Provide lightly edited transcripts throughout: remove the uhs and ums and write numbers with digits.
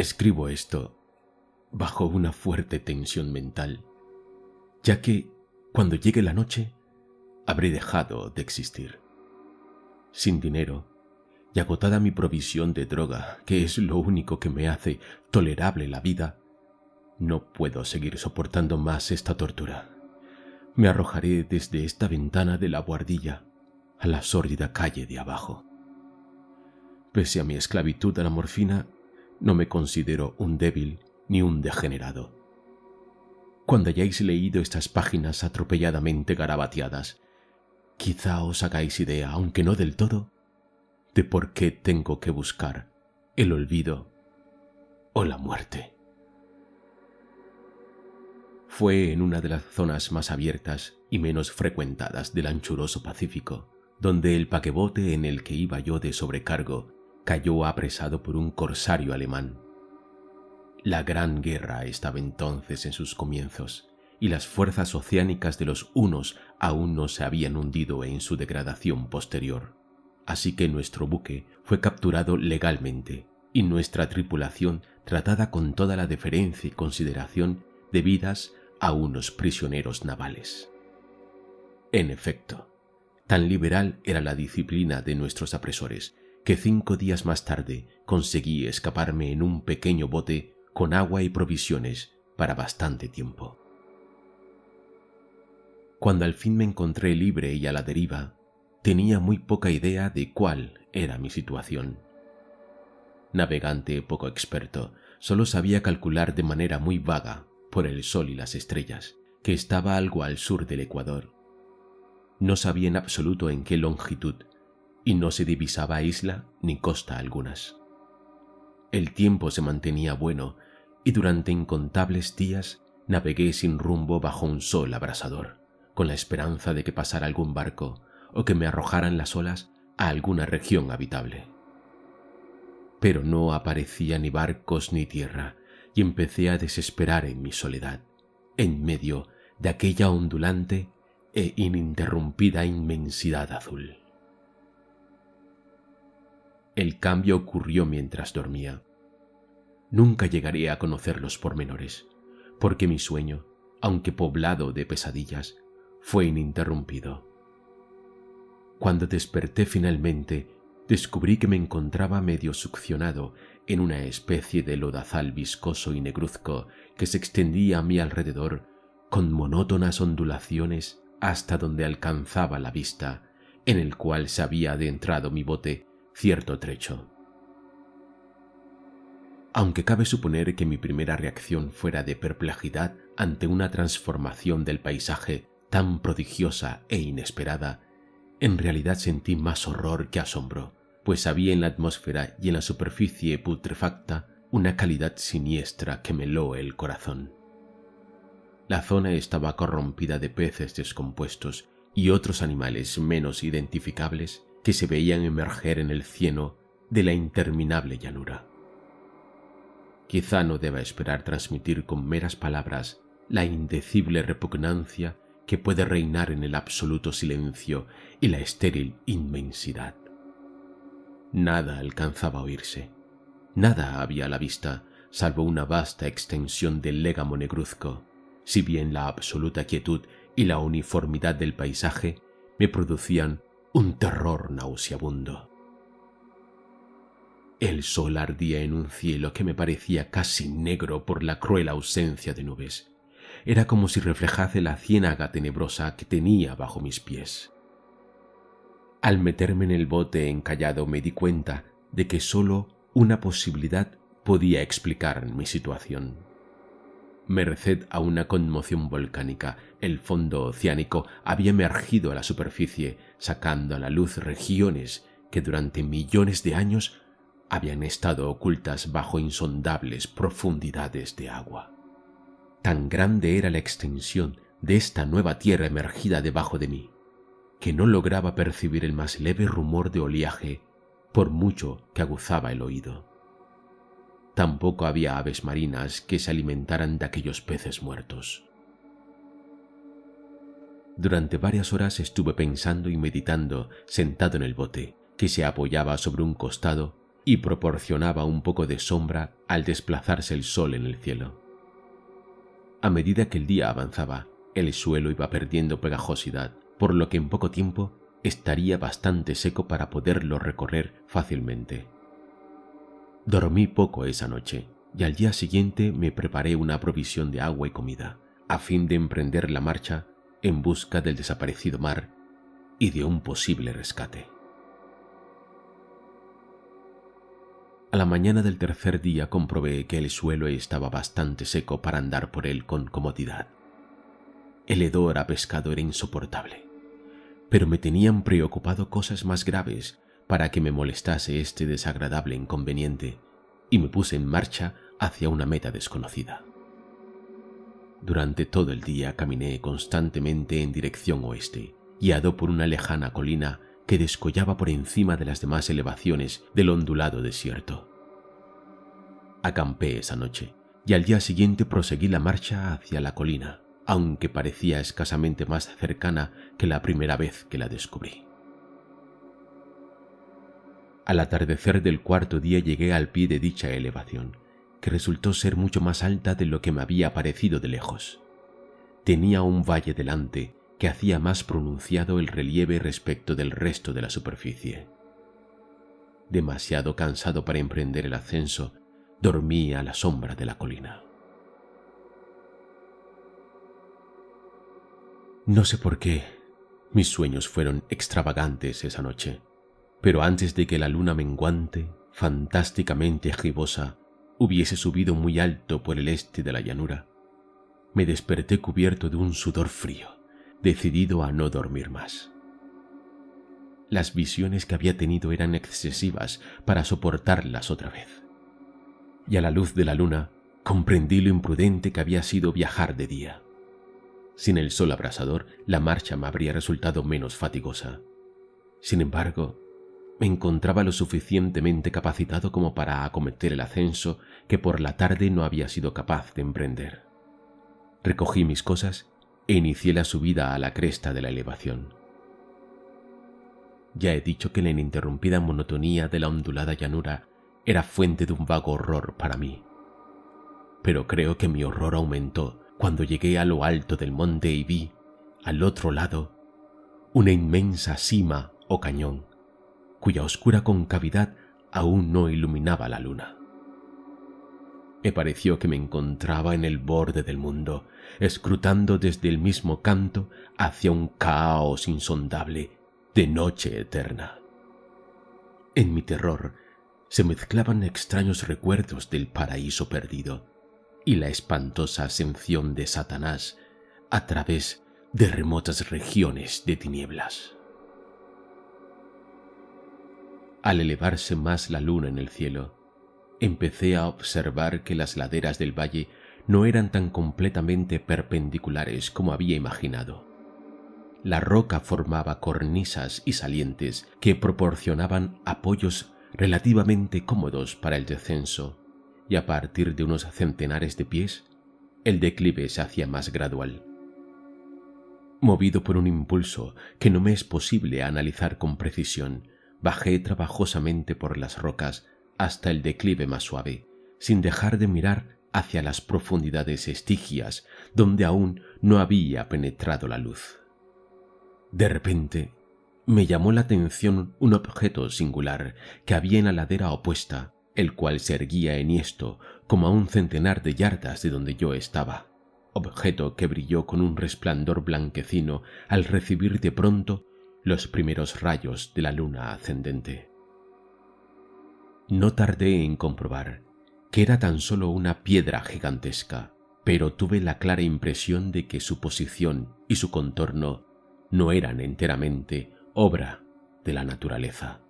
Escribo esto bajo una fuerte tensión mental, ya que, cuando llegue la noche, habré dejado de existir. Sin dinero y agotada mi provisión de droga, que es lo único que me hace tolerable la vida, no puedo seguir soportando más esta tortura. Me arrojaré desde esta ventana de la buhardilla a la sórdida calle de abajo. Pese a mi esclavitud a la morfina, no me considero un débil ni un degenerado. Cuando hayáis leído estas páginas atropelladamente garabateadas, quizá os hagáis idea, aunque no del todo, de por qué tengo que buscar el olvido o la muerte. Fue en una de las zonas más abiertas y menos frecuentadas del anchuroso Pacífico, donde el paquebote en el que iba yo de sobrecargo cayó apresado por un corsario alemán. La Gran Guerra estaba entonces en sus comienzos, y las fuerzas oceánicas de los hunos aún no se habían hundido en su degradación posterior. Así que nuestro buque fue capturado legalmente, y nuestra tripulación tratada con toda la deferencia y consideración debidas a unos prisioneros navales. En efecto, tan liberal era la disciplina de nuestros apresores que 5 días más tarde conseguí escaparme en un pequeño bote con agua y provisiones para bastante tiempo. Cuando al fin me encontré libre y a la deriva, tenía muy poca idea de cuál era mi situación. Navegante poco experto, solo sabía calcular de manera muy vaga, por el sol y las estrellas, que estaba algo al sur del Ecuador. No sabía en absoluto en qué longitud, y no se divisaba isla ni costa algunas. El tiempo se mantenía bueno, y durante incontables días navegué sin rumbo bajo un sol abrasador, con la esperanza de que pasara algún barco o que me arrojaran las olas a alguna región habitable. Pero no aparecía ni barcos ni tierra, y empecé a desesperar en mi soledad, en medio de aquella ondulante e ininterrumpida inmensidad azul. El cambio ocurrió mientras dormía. Nunca llegaré a conocer los pormenores, porque mi sueño, aunque poblado de pesadillas, fue ininterrumpido. Cuando desperté finalmente, descubrí que me encontraba medio succionado en una especie de lodazal viscoso y negruzco que se extendía a mi alrededor con monótonas ondulaciones hasta donde alcanzaba la vista, en el cual se había adentrado mi bote cierto trecho. Aunque cabe suponer que mi primera reacción fuera de perplejidad ante una transformación del paisaje tan prodigiosa e inesperada, en realidad sentí más horror que asombro, pues había en la atmósfera y en la superficie putrefacta una calidad siniestra que me heló el corazón. La zona estaba corrompida de peces descompuestos y otros animales menos identificables que se veían emerger en el cieno de la interminable llanura. Quizá no deba esperar transmitir con meras palabras la indecible repugnancia que puede reinar en el absoluto silencio y la estéril inmensidad. Nada alcanzaba a oírse, nada había a la vista, salvo una vasta extensión del légamo negruzco, si bien la absoluta quietud y la uniformidad del paisaje me producían un terror nauseabundo. El sol ardía en un cielo que me parecía casi negro por la cruel ausencia de nubes. Era como si reflejase la ciénaga tenebrosa que tenía bajo mis pies. Al meterme en el bote encallado me di cuenta de que sólo una posibilidad podía explicar mi situación. Merced a una conmoción volcánica, el fondo oceánico había emergido a la superficie, sacando a la luz regiones que durante millones de años habían estado ocultas bajo insondables profundidades de agua. Tan grande era la extensión de esta nueva tierra emergida debajo de mí, que no lograba percibir el más leve rumor de oleaje, por mucho que aguzaba el oído. Tampoco había aves marinas que se alimentaran de aquellos peces muertos. Durante varias horas estuve pensando y meditando sentado en el bote, que se apoyaba sobre un costado y proporcionaba un poco de sombra al desplazarse el sol en el cielo. A medida que el día avanzaba, el suelo iba perdiendo pegajosidad, por lo que en poco tiempo estaría bastante seco para poderlo recorrer fácilmente. Dormí poco esa noche y al día siguiente me preparé una provisión de agua y comida, a fin de emprender la marcha en busca del desaparecido mar y de un posible rescate. A la mañana del tercer día comprobé que el suelo estaba bastante seco para andar por él con comodidad. El hedor a pescado era insoportable, pero me tenían preocupado cosas más graves para que me molestase este desagradable inconveniente, y me puse en marcha hacia una meta desconocida. Durante todo el día caminé constantemente en dirección oeste, guiado por una lejana colina que descollaba por encima de las demás elevaciones del ondulado desierto. Acampé esa noche y al día siguiente proseguí la marcha hacia la colina, aunque parecía escasamente más cercana que la primera vez que la descubrí. Al atardecer del cuarto día llegué al pie de dicha elevación, que resultó ser mucho más alta de lo que me había parecido de lejos. Tenía un valle delante que hacía más pronunciado el relieve respecto del resto de la superficie. Demasiado cansado para emprender el ascenso, dormí a la sombra de la colina. No sé por qué, mis sueños fueron extravagantes esa noche, pero antes de que la luna menguante, fantásticamente gibosa, hubiese subido muy alto por el este de la llanura, me desperté cubierto de un sudor frío, decidido a no dormir más. Las visiones que había tenido eran excesivas para soportarlas otra vez, y a la luz de la luna comprendí lo imprudente que había sido viajar de día. Sin el sol abrasador, la marcha me habría resultado menos fatigosa. Sin embargo, me encontraba lo suficientemente capacitado como para acometer el ascenso que por la tarde no había sido capaz de emprender. Recogí mis cosas e inicié la subida a la cresta de la elevación. Ya he dicho que la ininterrumpida monotonía de la ondulada llanura era fuente de un vago horror para mí. Pero creo que mi horror aumentó cuando llegué a lo alto del monte y vi, al otro lado, una inmensa sima o cañón, cuya oscura concavidad aún no iluminaba la luna. Me pareció que me encontraba en el borde del mundo, escrutando desde el mismo canto hacia un caos insondable de noche eterna. En mi terror se mezclaban extraños recuerdos del paraíso perdido y la espantosa ascensión de Satanás a través de remotas regiones de tinieblas. Al elevarse más la luna en el cielo, empecé a observar que las laderas del valle no eran tan completamente perpendiculares como había imaginado. La roca formaba cornisas y salientes que proporcionaban apoyos relativamente cómodos para el descenso, y a partir de unos centenares de pies, el declive se hacía más gradual. Movido por un impulso que no me es posible analizar con precisión, bajé trabajosamente por las rocas hasta el declive más suave, sin dejar de mirar hacia las profundidades estigias donde aún no había penetrado la luz. De repente, me llamó la atención un objeto singular que había en la ladera opuesta, el cual se erguía enhiesto como a un centenar de yardas de donde yo estaba, objeto que brilló con un resplandor blanquecino al recibir de pronto los primeros rayos de la luna ascendente. No tardé en comprobar que era tan solo una piedra gigantesca, pero tuve la clara impresión de que su posición y su contorno no eran enteramente obra de la naturaleza.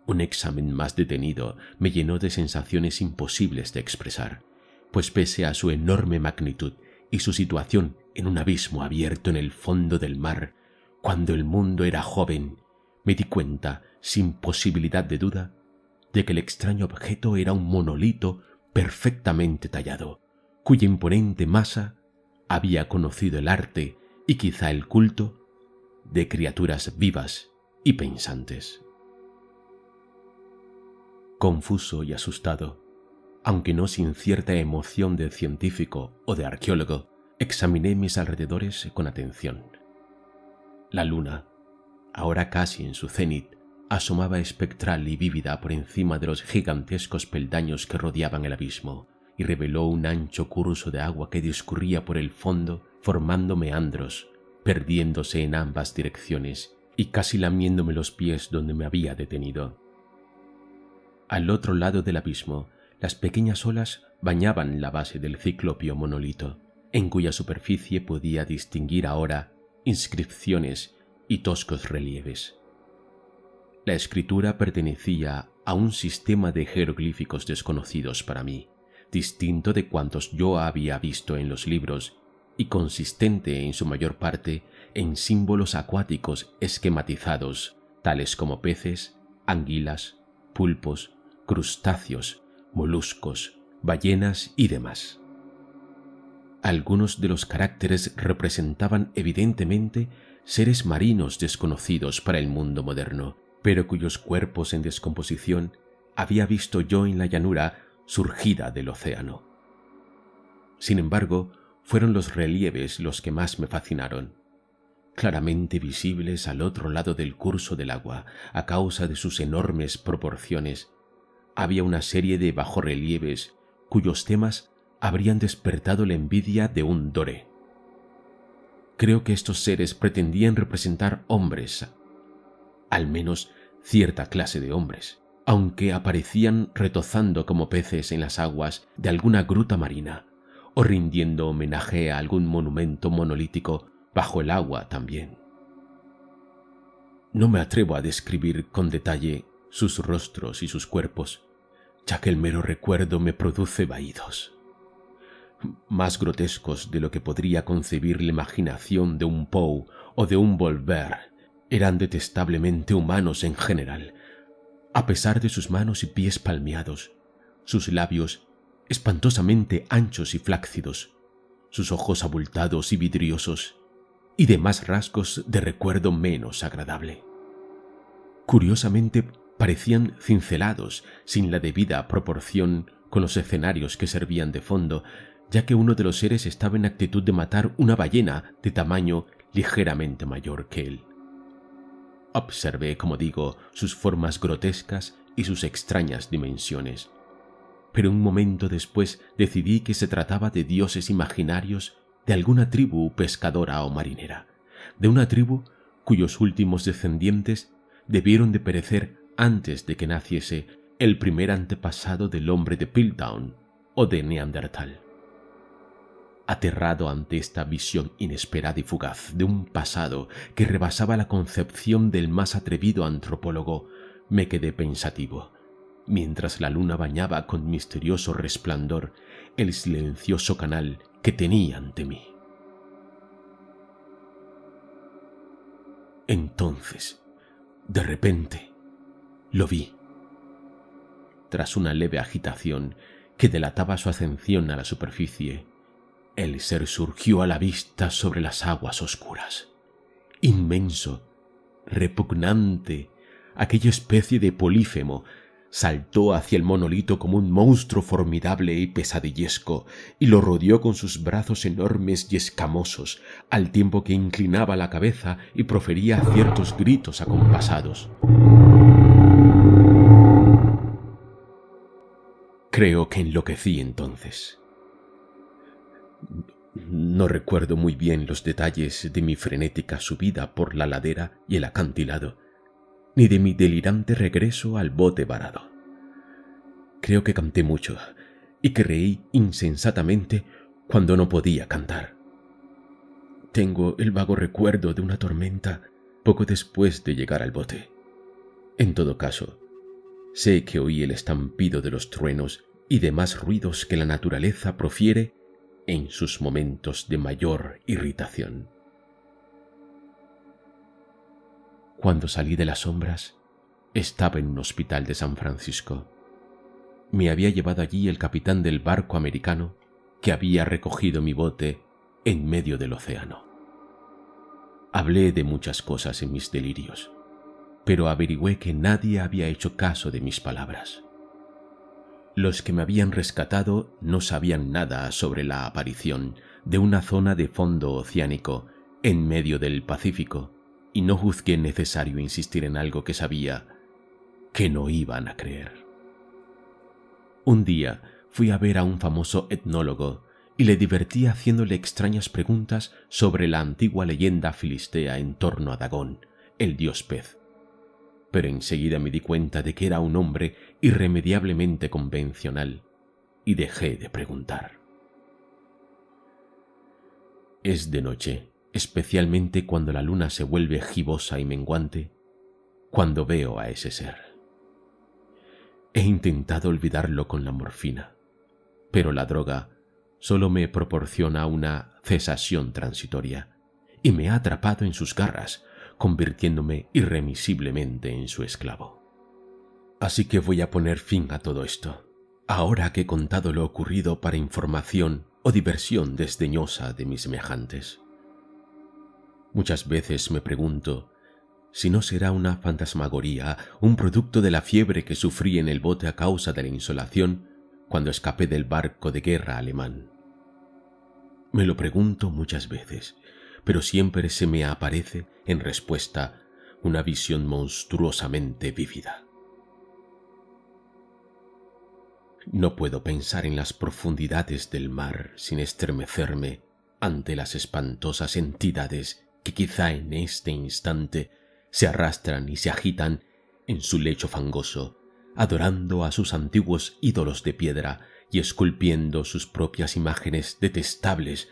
Un examen más detenido me llenó de sensaciones imposibles de expresar, pues pese a su enorme magnitud y su situación en un abismo abierto en el fondo del mar, cuando el mundo era joven, me di cuenta, sin posibilidad de duda, de que el extraño objeto era un monolito perfectamente tallado, cuya imponente masa había conocido el arte y quizá el culto de criaturas vivas y pensantes. Confuso y asustado, aunque no sin cierta emoción de científico o de arqueólogo, examiné mis alrededores con atención. La luna, ahora casi en su cenit, asomaba espectral y vívida por encima de los gigantescos peldaños que rodeaban el abismo, y reveló un ancho curso de agua que discurría por el fondo formando meandros, perdiéndose en ambas direcciones y casi lamiéndome los pies donde me había detenido. Al otro lado del abismo, las pequeñas olas bañaban la base del ciclópeo monolito, en cuya superficie podía distinguir ahora inscripciones y toscos relieves. La escritura pertenecía a un sistema de jeroglíficos desconocidos para mí, distinto de cuantos yo había visto en los libros y consistente en su mayor parte en símbolos acuáticos esquematizados, tales como peces, anguilas, pulpos, crustáceos, moluscos, ballenas y demás. Algunos de los caracteres representaban evidentemente seres marinos desconocidos para el mundo moderno, pero cuyos cuerpos en descomposición había visto yo en la llanura surgida del océano. Sin embargo, fueron los relieves los que más me fascinaron. Claramente visibles al otro lado del curso del agua, a causa de sus enormes proporciones, había una serie de bajorrelieves cuyos temas habrían despertado la envidia de un doré. Creo que estos seres pretendían representar hombres, al menos cierta clase de hombres, aunque aparecían retozando como peces en las aguas de alguna gruta marina, o rindiendo homenaje a algún monumento monolítico bajo el agua también. No me atrevo a describir con detalle sus rostros y sus cuerpos, ya que el mero recuerdo me produce vahidos. Más grotescos de lo que podría concebir la imaginación de un Poe o de un Voltaire, eran detestablemente humanos en general, a pesar de sus manos y pies palmeados, sus labios espantosamente anchos y flácidos, sus ojos abultados y vidriosos, y demás rasgos de recuerdo menos agradable. Curiosamente parecían cincelados sin la debida proporción con los escenarios que servían de fondo, ya que uno de los seres estaba en actitud de matar una ballena de tamaño ligeramente mayor que él. Observé, como digo, sus formas grotescas y sus extrañas dimensiones, pero un momento después decidí que se trataba de dioses imaginarios de alguna tribu pescadora o marinera, de una tribu cuyos últimos descendientes debieron de perecer antes de que naciese el primer antepasado del hombre de Piltdown o de Neandertal. Aterrado ante esta visión inesperada y fugaz de un pasado que rebasaba la concepción del más atrevido antropólogo, me quedé pensativo, mientras la luna bañaba con misterioso resplandor el silencioso canal que tenía ante mí. Entonces, de repente, lo vi. Tras una leve agitación que delataba su ascensión a la superficie, el ser surgió a la vista sobre las aguas oscuras. Inmenso, repugnante, aquella especie de polífemo saltó hacia el monolito como un monstruo formidable y pesadillesco y lo rodeó con sus brazos enormes y escamosos, al tiempo que inclinaba la cabeza y profería ciertos gritos acompasados. Creo que enloquecí entonces. No recuerdo muy bien los detalles de mi frenética subida por la ladera y el acantilado, ni de mi delirante regreso al bote varado. Creo que canté mucho y que reí insensatamente cuando no podía cantar. Tengo el vago recuerdo de una tormenta poco después de llegar al bote. En todo caso, sé que oí el estampido de los truenos y demás ruidos que la naturaleza profiere en sus momentos de mayor irritación. Cuando salí de las sombras, estaba en un hospital de San Francisco. Me había llevado allí el capitán del barco americano que había recogido mi bote en medio del océano. Hablé de muchas cosas en mis delirios, pero averigüé que nadie había hecho caso de mis palabras. Los que me habían rescatado no sabían nada sobre la aparición de una zona de fondo oceánico en medio del Pacífico, y no juzgué necesario insistir en algo que sabía que no iban a creer. Un día fui a ver a un famoso etnólogo y le divertí haciéndole extrañas preguntas sobre la antigua leyenda filistea en torno a Dagón, el dios pez. Pero enseguida me di cuenta de que era un hombre irremediablemente convencional y dejé de preguntar. Es de noche, especialmente cuando la luna se vuelve gibosa y menguante, cuando veo a ese ser. He intentado olvidarlo con la morfina, pero la droga solo me proporciona una cesación transitoria y me ha atrapado en sus garras, convirtiéndome irremisiblemente en su esclavo. Así que voy a poner fin a todo esto, ahora que he contado lo ocurrido para información o diversión desdeñosa de mis semejantes. Muchas veces me pregunto si no será una fantasmagoría, un producto de la fiebre que sufrí en el bote a causa de la insolación cuando escapé del barco de guerra alemán. Me lo pregunto muchas veces, pero siempre se me aparece en respuesta una visión monstruosamente vívida. No puedo pensar en las profundidades del mar sin estremecerme ante las espantosas entidades que quizá en este instante se arrastran y se agitan en su lecho fangoso, adorando a sus antiguos ídolos de piedra y esculpiendo sus propias imágenes detestables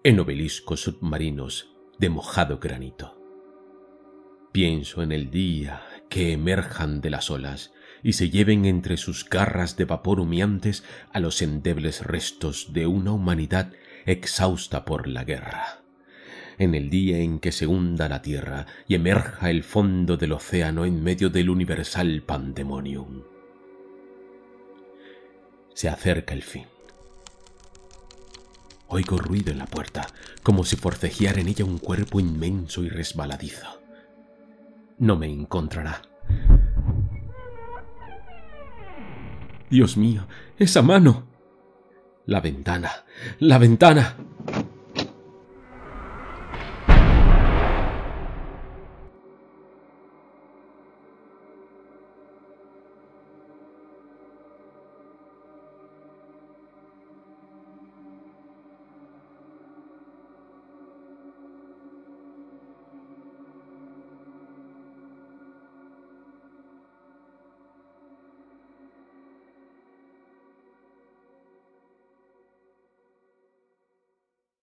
en obeliscos submarinos de mojado granito. Pienso en el día que emerjan de las olas y se lleven entre sus garras de vapor humeantes a los endebles restos de una humanidad exhausta por la guerra. En el día en que se hunda la tierra y emerja el fondo del océano en medio del universal pandemonium. Se acerca el fin. Oigo ruido en la puerta, como si forcejeara en ella un cuerpo inmenso y resbaladizo. No me encontrará. ¡Dios mío! ¡Esa mano! ¡La ventana! ¡La ventana!